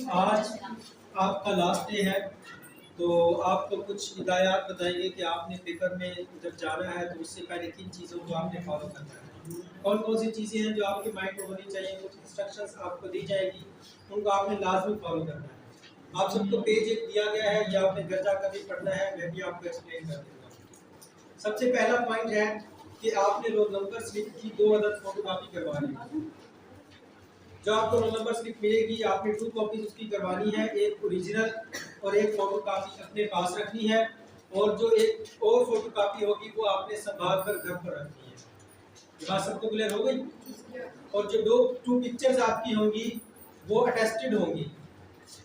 आज आपका last day है, तो आपको कुछ हिदायत बताएंगे कि आपने पेपर में जब जाना है तो उससे पहले किन चीज़ों को आपने फॉलो करना है, कौन कौन सी चीज़ें हैं जो आपके माइंड में होनी चाहिए। कुछ इंस्ट्रक्शंस आपको दी जाएगी, उनको आपने लाजमी फॉलो करना है। आप सबको पेज एक दिया गया है, या आपने घर जाकर भी पढ़ना है, मैं भी आपको एक्सप्लेन कर दूँगा। सबसे पहला पॉइंट है कि आपने रोल नंबर स्लिप की 2 अदद फोटोकॉपी करवानी है। जो आपको रोल नंबर स्लिप मिलेगी, आपने 2 कॉपीज उसकी करवानी है, एक ओरिजिनल और एक फोटो कॉपी अपने पास रखनी है, और जो एक और फोटो कॉपी होगी वो आपने संभाल कर घर पर रखनी है। ये बात सबको क्लियर हो गई? और जो टू पिक्चर्स आपकी होंगी वो अटेस्टेड होंगी,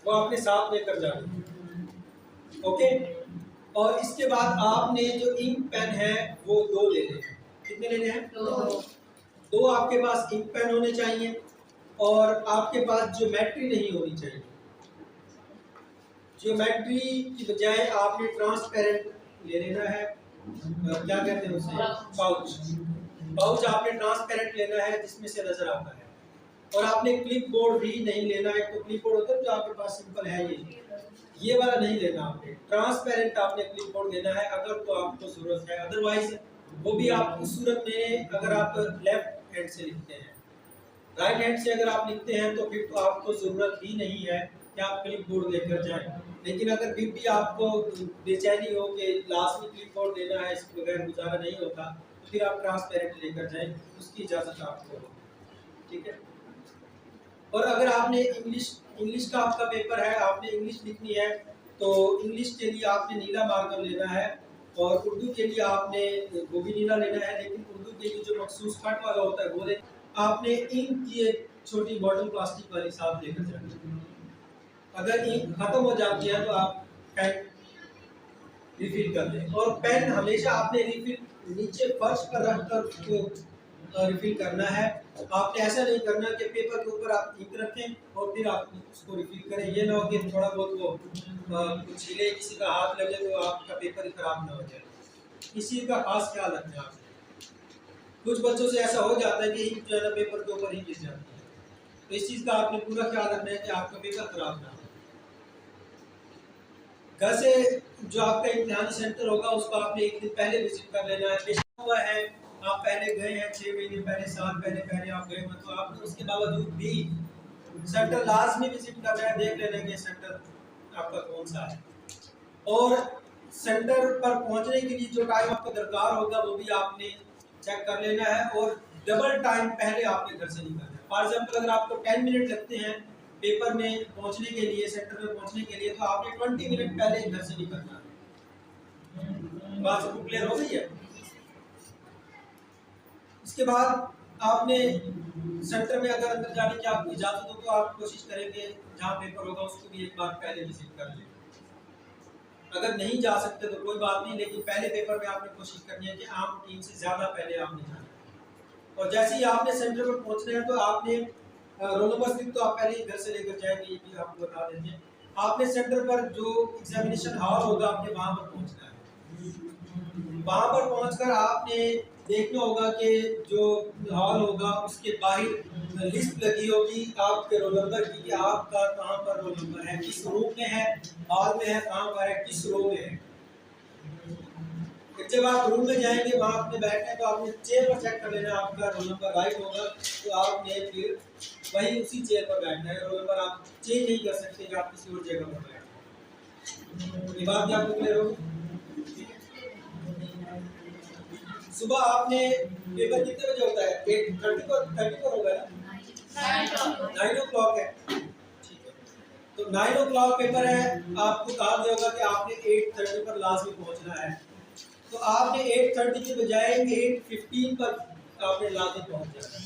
वो आपने साथ लेकर जानी है। ओके। और इसके बाद आपने जो इंक पेन है वो 2 लेने हैं। कितने लेने हैं? 2 आपके पास इंक पेन होने चाहिए, और आपके पास ज्योमेट्री नहीं होनी चाहिए। ज्योमेट्री की बजाय आपने ट्रांसपेरेंट ले लेना है, क्या कहते हैं उसे, पाउच। पाउच आपने ट्रांसपेरेंट लेना है जिसमें से नजर आता है। और आपने क्लिप बोर्ड भी नहीं लेना है। तो क्लिप बोर्ड होता है जो आपके पास सिंपल है, ये वाला नहीं लेना आपने, ट्रांसपेरेंट आपने क्लिप बोर्ड लेना है अगर तो आपको जरूरत है। अदरवाइज वो भी आप उस सूरत में अगर आप लेफ्ट हैंड से लिखते हैं। राइट हैंड से अगर आप लिखते हैं तो फिर तो आपको जरूरत ही नहीं है कि आप क्लिप बोर्ड लेकर जाएं। लेकिन अगर फिर भी आपको बेचैनी हो कि लास्ट में क्लिप बोर्ड लेना है, इसके बगैर गुजारा नहीं होता, तो फिर आप ट्रांसपेरेंट लेकर जाएं, उसकी इजाज़त आपको हो। ठीक है। और अगर आपने इंग्लिश का आपका पेपर है, आपने इंग्लिश लिखनी है, तो इंग्लिश के लिए आपने नीला मार्कर लेना है, और उर्दू के लिए आपने वो भी नीला लेना है। लेकिन उर्दू के लिए जो मखसूस कट वाला होता है वो लेना। आपने इंक की एक छोटी बॉटल प्लास्टिक वाली साथ लेकर जानी है। अगर इंक खत्म हो जाती है तो आप पेन रिफिल कर दें। और पेन हमेशा आपने रिफिल नीचे फर्श पर रखकर उसको रिफिल करना है। आपने ऐसा नहीं करना कि पेपर के ऊपर आप इंक रखें और फिर आप उसको रिफिल करें। ये ना हो कि थोड़ा बहुत वो कुछ हिले, किसी का हाथ लगे तो आपका पेपर ही खराब ना हो जाए। इसी का खास ख्याल रखना आपने। कुछ बच्चों से ऐसा हो जाता है कि इंक जो है ना पेपर के ऊपर ही गिर जाती है, तो इस चीज़ का आपने पूरा ख्याल रखना है कि आपका पेपर खराब ना हो। घर से जो आपका इम्तिहानी सेंटर होगा उसको आपने एक दिन पहले विजिट कर लेना है। पेशा हुआ है, आप पहले गए हैं, 6 महीने पहले, 7 महीने पहले आप गए हैं, तो आपने उसके बावजूद भी सेंटर लाजमी विजिट करना है, देख लेना कि सेंटर आपका कौन सा है। और सेंटर पर पहुंचने के लिए जो टाइम आपको दरकार होगा वो भी आपने चेक कर लेना है, और डबल टाइम पहले आपने घर से निकलना है। फॉर एग्जाम्पल अगर आपको 10 मिनट लगते हैं पेपर में पहुंचने के लिए, सेंटर में पहुंचने के लिए, तो आपने 20 मिनट पहले घर से निकलना है। बात सबको क्लियर हो गई है? इसके बाद आपने सेंटर में अगर अंदर जाने की आपको इजाजत हो तो आप कोशिश करेंगे जहाँ पेपर होगा उसको भी एक बार पहले विजिट कर लें। अगर नहीं जा सकते तो कोई बात नहीं, लेकिन पहले पेपर में आपने कोशिश करनी है कि आम टीम से ज़्यादा पहले आपने जाना है। और जैसे ही आपने सेंटर पर पहुंचना है तो आपने रोल नंबर स्लिप तो आप पहले ही घर से लेकर जाएंगे, ये भी आपको बता देंगे। आपने सेंटर पर जो एग्जामिनेशन हॉल होगा आपने वहां पर पहुंचना है। वहां पर पहुंचकर आपने देखना होगा कि जो हॉल होगा उसके बाहर लिस्ट लगी होगी आपके रोल नंबर की कि आपका कहाँ पर रोल नंबर है, किस रूम में है, हॉल में है, कहाँ पर है, किस रो में है। जब आप रूम में जाएंगे वहां आपने बैठना है तो आपने चेयर पर चेक कर लेना, आपका रोल नंबर राइट होगा तो आपने फिर वही उसी चेयर पर बैठना है। रोल नंबर आप चेंज नहीं कर सकते कि आप किसी और जगह पर बैठे। ये बात भी आपको क्लियर होगी? सुबह आपने पेपर कितने बजे होता है? 8:30 को होगा ना? 9 o'clock है। ठीक है, तो 9 o'clock पेपर है, आपको कहा गया होगा कि आपने 8:30 पर लाजमी पहुंचना है। तो आपने 8:30 के बजाय 8:15 पर आपने लाजमी पहुंच जाना है।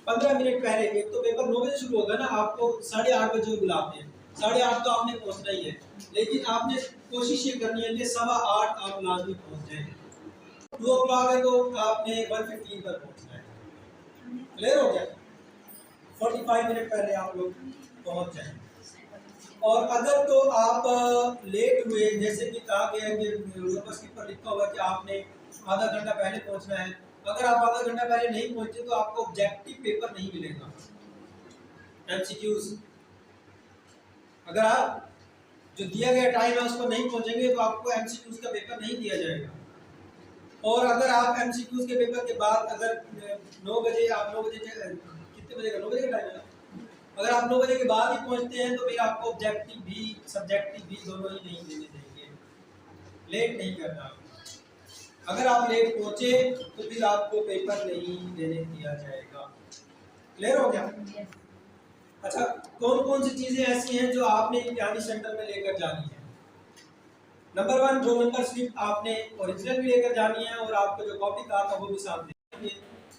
15 मिनट पहले। एक तो पेपर 9 बजे शुरू होगा ना, आपको 8:30 बजे बुलाते हैं, 8:30 तो आपने पहुंचना ही है, लेकिन आपने कोशिश ये करनी है कि 8:15 आप लाजमी पहुंच जाए। 2 o'clock है तो आपने 1:15 पर पहुंचना है। क्लियर हो गया? 45 मिनट पहले आप लोग पहुंच जाए। और अगर तो आप लेट हुए, जैसे कि कहा गया है कि रोल स्लिप पर लिखा हुआ कि आपने आधा घंटा पहले पहुंचना है, अगर आप आधा घंटा पहले नहीं पहुंचे तो आपको ऑब्जेक्टिव पेपर नहीं मिलेगा, एमसीक्यूज। अगर आप जो दिया गया टाइम है उस पर नहीं पहुंचेंगे तो आपको एमसीक्यूज का पेपर नहीं दिया जाएगा। और अगर आप एमसीक्यूज के पेपर के बाद अगर 9 बजे आप 9 बजे कितने बजे का 9 बजे का टाइम है ना, अगर आप 9 बजे के बाद ही पहुंचते हैं तो फिर आपको ऑब्जेक्टिव भी सब्जेक्टिव भी दोनों ही नहीं देने देंगे, लेट नहीं करना। अगर आप लेट पहुंचे तो फिर आपको पेपर नहीं देने दिया जाएगा। क्लियर हो गया? अच्छा, कौन कौन सी चीजें ऐसी हैं जो आपने इम्तिहानी सेंटर में लेकर जानी है? नंबर 1, रोल नंबर स्लिप आपने ओरिजिनल भी लेकर जानी है और आपको जो कॉपी कार्ड था वो भी साथ लेंगे,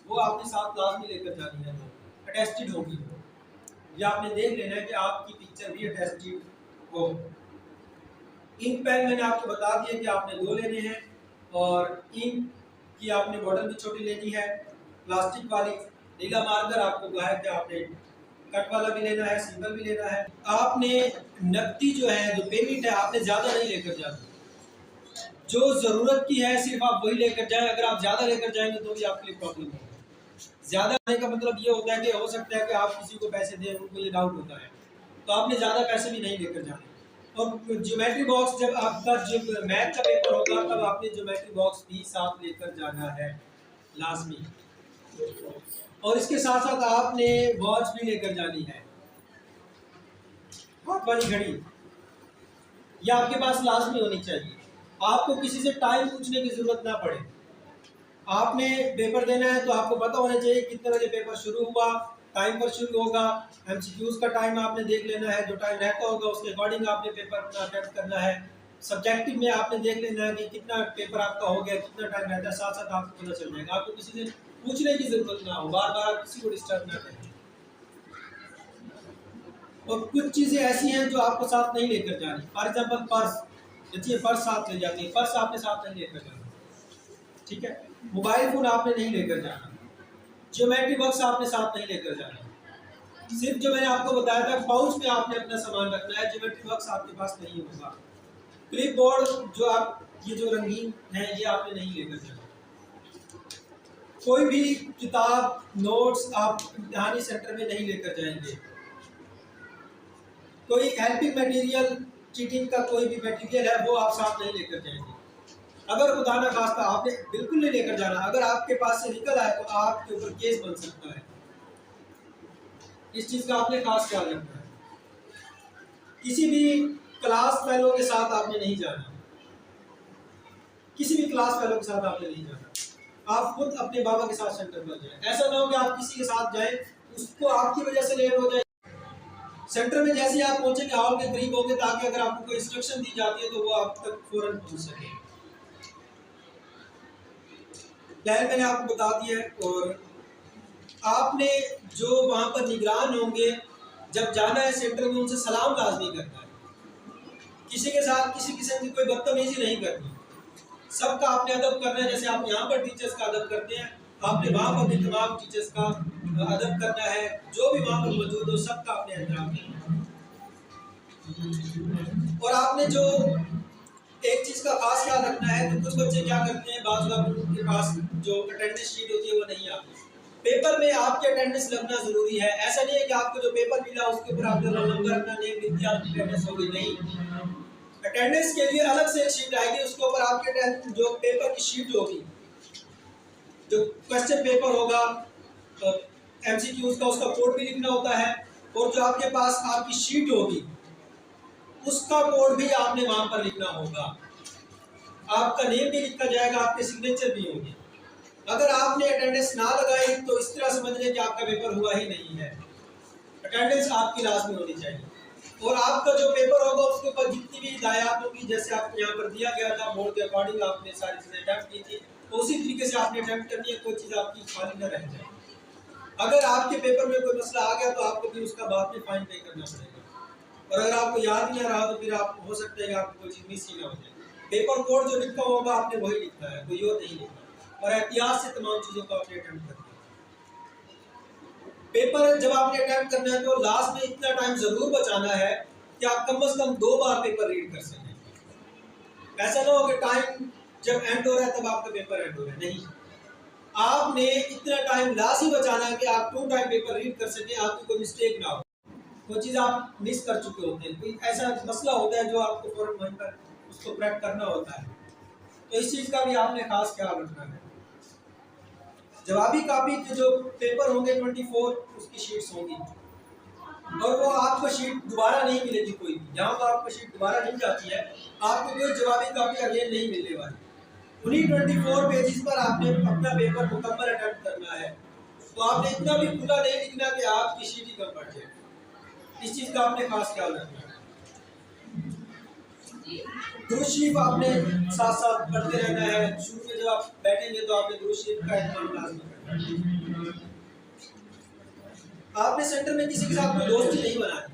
वो आपने साथ लाजमी लेकर जानी है, तो अटेस्टेड होगी। ये आपने देख लेना है कि आपकी पिक्चर भी अटेस्टेड हो। इंक पेन मैंने आपको बता दिया कि आपने 2 लेने हैं और इंक की आपने बॉटल भी छोटी लेनी है, प्लास्टिक वाली। नीला मार्कर आपको कहा है कि आपने कट वाला भी लेना है, सिंपल भी लेना है। आपने नकदी जो है, जो पेमेंट है, आपने ज़्यादा नहीं लेकर जाना, जो ज़रूरत की है सिर्फ आप वही लेकर जाएं। अगर आप ज़्यादा लेकर जाएंगे तो भी आपके लिए प्रॉब्लम होगी। ज़्यादा आने का मतलब ये होता है कि हो सकता है कि आप किसी को पैसे दें, उनको ये डाउट होता है, तो आपने ज़्यादा पैसे भी नहीं लेकर जाने। और ज्योमेट्री बॉक्स, जब आपका जब मैथ का पेपर होगा तब आपने ज्योमेट्री बॉक्स भी साथ लेकर जाना है लाजमी। और इसके साथ साथ आपने वॉच भी लेकर जानी है, हाथ वाली घड़ी, ये आपके पास लाजमी होनी चाहिए। आपको किसी से टाइम पूछने की जरूरत ना पड़े। आपने पेपर देना है तो आपको पता होना चाहिए कितने बजे पेपर शुरू हुआ, टाइम पर शुरू होगा। एमसीक्यूज का टाइम आपने देख लेना है, जो टाइम रहता होगा उसके अकॉर्डिंग आपने पेपर अपना अटेम्प्ट करना है। सब्जेक्टिव में आपने देख लेना है कि कितना पेपर आपका हो गया, कितना टाइम रहता है, साथ साथ आपको पता चल जाएगा। आपको किसी से पूछने की जरूरत ना हो, बार बार आप किसी को डिस्टर्ब ना करें। और कुछ चीज़ें ऐसी हैं जो आपको साथ नहीं लेकर जानी। फॉर एग्जाम्पल पर्स, देखिए पर्स साथ ले जाती है, पर्स आपने साथ नहीं लेकर जाना, ठीक है। मोबाइल फोन आपने नहीं लेकर जाना, ज्योमेट्री बॉक्स आपने साथ नहीं लेकर जाना। सिर्फ जो मैंने आपको बताया था पाउच में आपने अपना सामान रखना है, ज्योमेट्री बॉक्स आपके पास नहीं होगा। क्लिप बोर्ड जो आप ये जो रंगीन है ये आपने नहीं लेकर जाना। कोई भी किताब नोट्स आप इम्तिहानी सेंटर में नहीं लेकर जाएंगे। कोई हेल्पिंग मटेरियल, चीटिंग का कोई भी मटेरियल है वो आप साथ नहीं लेकर जाएंगे। अगर खुदा ना खास्ता आपने बिल्कुल नहीं लेकर जाना, अगर आपके पास से निकल आए तो आपके ऊपर केस बन सकता है। इस चीज का आपने खास ख्याल रखना है। किसी भी क्लास फेलो के साथ आपने नहीं जाना, किसी भी क्लास फेलो के साथ आपने नहीं जाना। आप खुद अपने बाबा के साथ सेंटर पर जाएं। ऐसा ना हो कि आप किसी के साथ जाएं उसको आपकी वजह से लेट हो जाए। सेंटर में जैसे आप पहुंचेंगे हॉल के करीब होंगे, ताकि अगर आपको कोई इंस्ट्रक्शन दी जाती है तो वो आप तक फौरन पहुंच सके। प्लान मैंने आपको बता दिया है। और आपने जो वहां पर निगरान होंगे, जब जाना है सेंटर में उनसे सलाम लाजमी करना है। किसी के साथ किसी किस्म की कोई बदतमीजी नहीं करनी, सबका आपने अदब करना है। जैसे आप यहाँ पर टीचर्स का अदब करते हैं, आपने वहाँ पर भी तमाम टीचर्स का अदब करना है। जो भी वहाँ पर मौजूद हो सबका आपने एहतराम करना है। और आपने जो एक चीज़ का खास ख्याल रखना है कि कुछ बच्चे क्या करते हैं, बाज़ लोग उनके पास जो अटेंडेंस शीट होती है वो नहीं आती। पेपर में आपकी अटेंडेंस लगना ज़रूरी है। ऐसा नहीं है कि आपको जो पेपर मिला उसके ऊपर आपने रोल नंबर अपना नेम लिख दिया, आपकी अटेंडेंस होगी। नहीं, अटेंडेंस के लिए अलग से एक शीट आएगी, उसके ऊपर आपके जो पेपर की शीट होगी, जो क्वेश्चन पेपर होगा एमसीक्यूज का, उसका कोड भी लिखना होता है। और जो आपके पास आपकी शीट होगी उसका कोड भी आपने वहां पर लिखना होगा। आपका नेम भी लिखा जाएगा, आपके सिग्नेचर भी होंगे। अगर आपने अटेंडेंस ना लगाई तो इस तरह समझ लें कि आपका पेपर हुआ ही नहीं है। अटेंडेंस आपकी लाजमी होनी चाहिए। और आपका जो पेपर होगा उसके ऊपर जितनी भी हिदायत होगी, जैसे आपको यहाँ पर दिया गया था बोर्ड के अकॉर्डिंग आपने सारी चीज़ें अटेम्प्ट की थी, तो उसी तरीके से आपने अटेम्प्ट करनी है, कोई चीज़ आपकी खाली न रह जाए। अगर आपके पेपर में कोई मसला आ गया तो आपको फिर उसका बाद में फाइन पे करना पड़ेगा। और अगर आपको याद नहीं आ रहा तो फिर आप हो सकता है कि आपको कोई चीज़ मिस ही ना हो जाए। पेपर कोड जो लिखा होगा आपने वही लिखना है, कोई और नहीं लिखना। और एहतियात से तमाम चीज़ों को आपने अटेम्प्ट करना है। पेपर जब आपने अटेम्प्ट करना है तो लास्ट में इतना टाइम जरूर बचाना है कि आप कम से कम 2 बार पेपर रीड कर सकें। ऐसा ना हो कि टाइम जब एंड हो रहा है तब आपका पेपर एंड हो रहा है, नहीं। आपने इतना टाइम लास्ट ही बचाना है कि आप 2 टाइम पेपर रीड कर सकें, आपकी कोई मिस्टेक ना हो। वो चीज़ आप मिस कर चुके होते हैं, कोई ऐसा मसला होता है जो आपको फौरन वहीं पर उसको करेक्ट करना होता है, तो इस चीज़ का भी आपने खास ख्याल रखना है। जवाबी कॉपी के जो पेपर होंगे 24 उसकी शीट्स होंगी, और वो आपको शीट दोबारा नहीं मिलेगी कोई भी, जहाँ पर आपको शीट दोबारा नहीं जाती है आपको कोई जवाबी कॉपी अगेन नहीं मिलने वाली। उन्हीं 24 पेजेस पर आपने अपना पेपर मुकम्मल अटेम्प्ट करना है, तो आपने इतना भी खुला नहीं लिखना कि आपकी शीट ही कम पड़ जाए। इस चीज़ का आपने खास ख्याल रखना है। दुरूद शरीफ आपने साथ साथ पढ़ते रहना है। शुरू में जब आप बैठेंगे तो आपने दुरूद शरीफ का एहतमाम लाज़मी करना है। आपने सेंटर में किसी के साथ कोई दोस्ती नहीं बनानी,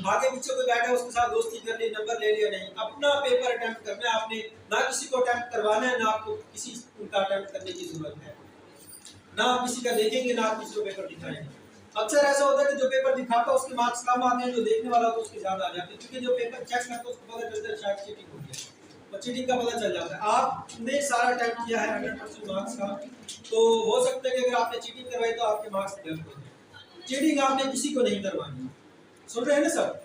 आगे पीछे कोई बैठा है उसके साथ दोस्ती कर ली, नंबर ले लिया, नहीं। अपना पेपर अटेम्प्ट करना है आपने, ना किसी को अटेम्प्ट करवाना है, ना आपको किसी का अटेम्प्ट करने की जरूरत है, ना आप किसी का देखेंगे, ना आप किसी को पेपर दिखाएंगे। अक्सर ऐसा होता है कि जो पेपर दिखाता है उसके मार्क्स कम आते हैं, जो देखने वाला होता है उसके ज्यादा आ जाते हैं, क्योंकि जो पेपर चेक करता है उसको पता चलता है शायद चीटिंग हो गया, और चीटिंग का पता चल जाता है। आपने सारा अटेम्प्ट किया है 100% मार्क्स का, तो हो सकता है कि अगर आपने चीटिंग करवाई तो आपके मार्क्स डिडक्ट हो जाए। चीटिंग आपने किसी को नहीं करवानी, सुन रहे हैं ना सब?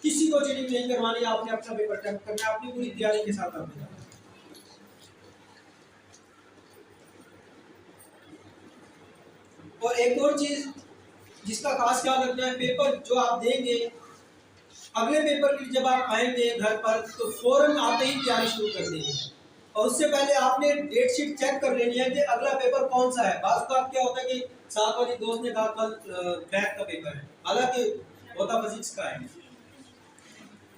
किसी को चीटिंग नहीं करवानी, आपने अपना पेपर अटेम्प्ट करना है, अपनी पूरी तैयारी के साथ आपने जाना। और एक और चीज जिसका खास ख्याल रखना है, पेपर जो आप देंगे, अगले पेपर के लिए जब आप आएंगे घर पर तो फौरन आते ही तैयारी शुरू कर देंगे, और उससे पहले आपने डेट शीट चेक कर लेनी है कि अगला पेपर कौन सा है। बात का क्या होता है कि साथ वाली दोस्त ने कहा कल मैथ का पेपर है, हालांकि होता फिजिक्स का है।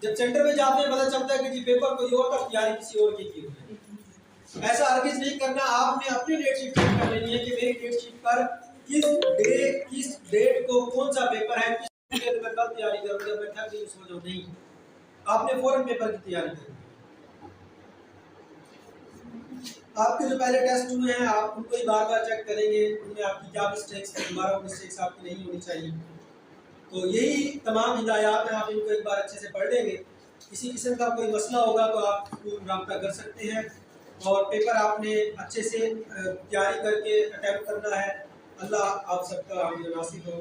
जब सेंटर में जाते हैं पता चलता है कि जी पेपर कोई और का, तैयारी किसी और की हुई है। ऐसा हरगिज नहीं करना, आपने अपनी डेट शीट चेक कर लेनी है कि मेरी डेट शीट पर किस डेट को कौन सा पेपर है, किस डेट में कल तैयारी करूंगा, मैं थक गई सो जाऊं, नहीं। आपने फौरन पेपर की तैयारी करनी। आपके जो पहले टेस्ट हुए हैं आप उनको ही बार बार चेक करेंगे, उनमें आपकी क्या मिस्टेक्स है, दोबारा मिस्टेक्स आपकी नहीं होनी चाहिए। तो यही तमाम हिदायत हैं, आप इनको एक बार अच्छे से पढ़ लेंगे। किसी किस्म का कोई मसला होगा तो आप रब्ता कर सकते हैं, और पेपर आपने अच्छे से तैयारी करके अटेम्प्ट करना है। अल्लाह आप सबका नासिब हो।